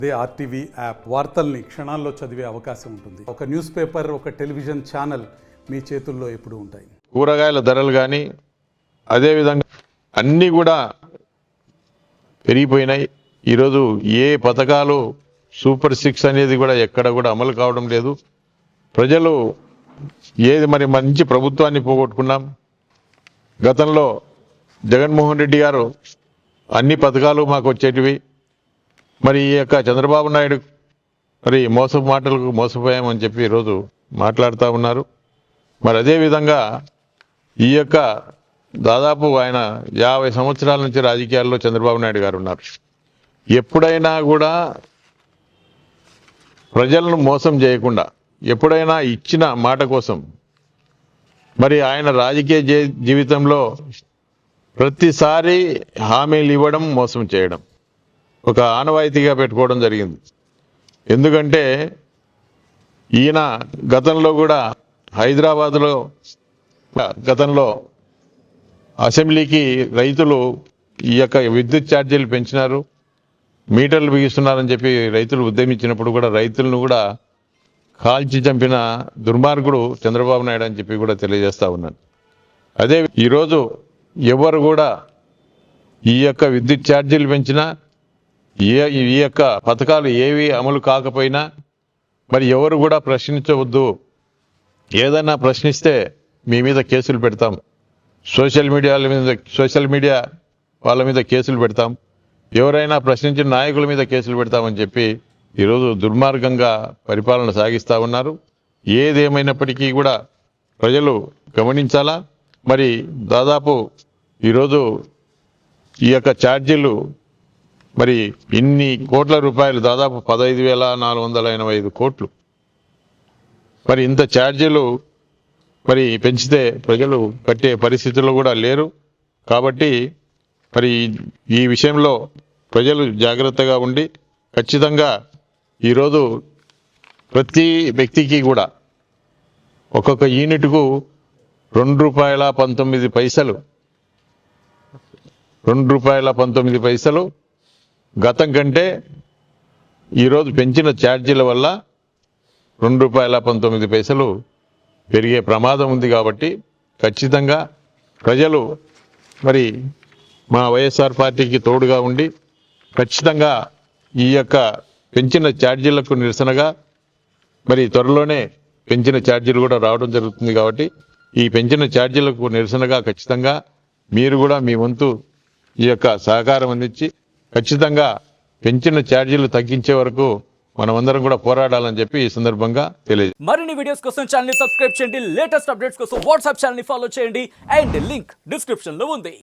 అదే RTV app వార్తల్ని క్షణాల్లో చదివే అవకాశం ఉంటుంది. ఒక న్యూస్ పేపర్, ఒక టెలివిజన్ ఛానల్ మీ చేతుల్లో ఎప్పుడూ ఉంటాయి. కూరగాయల ధరలు కానీ అదేవిధంగా అన్నీ కూడా పెరిగిపోయినాయి. ఈరోజు ఏ పథకాలు సూపర్ 6 అనేది కూడా ఎక్కడ కూడా అమలు కావడం లేదు. ప్రజలు ఏది మరి మంచి ప్రభుత్వాన్ని పోగొట్టుకున్నాం. గతంలో జగన్మోహన్ రెడ్డి గారు అన్ని పథకాలు మాకు వచ్చేటివి. మరి ఈ యొక్క చంద్రబాబు నాయుడు మరి మాటలకు మోసపోయామని చెప్పి ఈరోజు మాట్లాడుతూ ఉన్నారు. మరి అదేవిధంగా ఈ యొక్క దాదాపు ఆయన 50 సంవత్సరాల నుంచి రాజకీయాల్లో చంద్రబాబు నాయుడు గారు ఉన్నారు. ఎప్పుడైనా కూడా ప్రజలను మోసం చేయకుండా, ఎప్పుడైనా ఇచ్చిన మాట కోసం మరి ఆయన రాజకీయ జీవితంలో ప్రతిసారి హామీలు ఇవ్వడం, మోసం చేయడం ఒక ఆనవాయితీగా పెట్టుకోవడం జరిగింది. ఎందుకంటే ఈయన గతంలో కూడా హైదరాబాద్లో గతంలో అసెంబ్లీకి రైతులు ఈ యొక్క విద్యుత్ ఛార్జీలు పెంచినారు, మీటర్లు బిగిస్తున్నారని చెప్పి రైతులు ఉద్యమించినప్పుడు కూడా రైతులను కూడా కాల్చి చంపిన దుర్మార్గుడు చంద్రబాబు నాయుడు అని చెప్పి కూడా తెలియజేస్తా ఉన్నాను. అదే ఈరోజు ఎవరు కూడా ఈ యొక్క విద్యుత్ ఛార్జీలు పెంచినా, ఈ యొక్క పథకాలు ఏవి అమలు కాకపోయినా మరి ఎవరు కూడా ప్రశ్నించవద్దు. ఏదైనా ప్రశ్నిస్తే మీ మీద కేసులు పెడతాం, సోషల్ మీడియా వాళ్ళ మీద కేసులు పెడతాం, ఎవరైనా ప్రశ్నించిన నాయకుల మీద కేసులు పెడతామని చెప్పి ఈరోజు దుర్మార్గంగా పరిపాలన సాగిస్తూ ఉన్నారు. ఏదేమైనప్పటికీ కూడా ప్రజలు గమనించాలా. మరి దాదాపు ఈరోజు ఈ యొక్క ఛార్జీలు మరి ఇన్ని కోట్ల రూపాయలు, దాదాపు 15,485 కోట్లు. మరి ఇంత ఛార్జీలు మరి పెంచితే ప్రజలు కట్టే పరిస్థితుల్లో కూడా లేరు. కాబట్టి మరి ఈ విషయంలో ప్రజలు జాగ్రత్తగా ఉండి ఖచ్చితంగా ఈరోజు ప్రతి వ్యక్తికి కూడా ఒక్కొక్క యూనిట్కు ₹2.19 ₹2.19 గతం కంటే ఈరోజు పెంచిన ఛార్జీల వల్ల ₹2.19 పెరిగే ప్రమాదం ఉంది. కాబట్టి ఖచ్చితంగా ప్రజలు మరి మా వైఎస్ఆర్ పార్టీకి తోడుగా ఉండి ఖచ్చితంగా ఈ యొక్క పెంచిన ఛార్జీలకు నిరసనగా మరి త్వరలోనే పెంచిన ఛార్జీలు కూడా రావడం జరుగుతుంది. కాబట్టి ఈ పెంచిన ఛార్జీలకు నిరసనగా ఖచ్చితంగా మీరు కూడా మీ వంతు ఈ యొక్క సహకారం అందించి ఖచ్చితంగా పెంచిన ఛార్జీలు తగ్గించే వరకు మనమందరం కూడా పోరాడాలని చెప్పి ఈ సందర్భంగా తెలియదు. మరిన్ని వీడియోస్ కోసం ఛానల్ ని సబ్స్క్రైబ్ చేయండి, లేటెస్ట్ అప్డేట్స్ కోసం వాట్సాప్ ఛానల్ ని ఫాలో చేయండి అండ్ లింక్ డిస్క్రిప్షన్ లో ఉంది.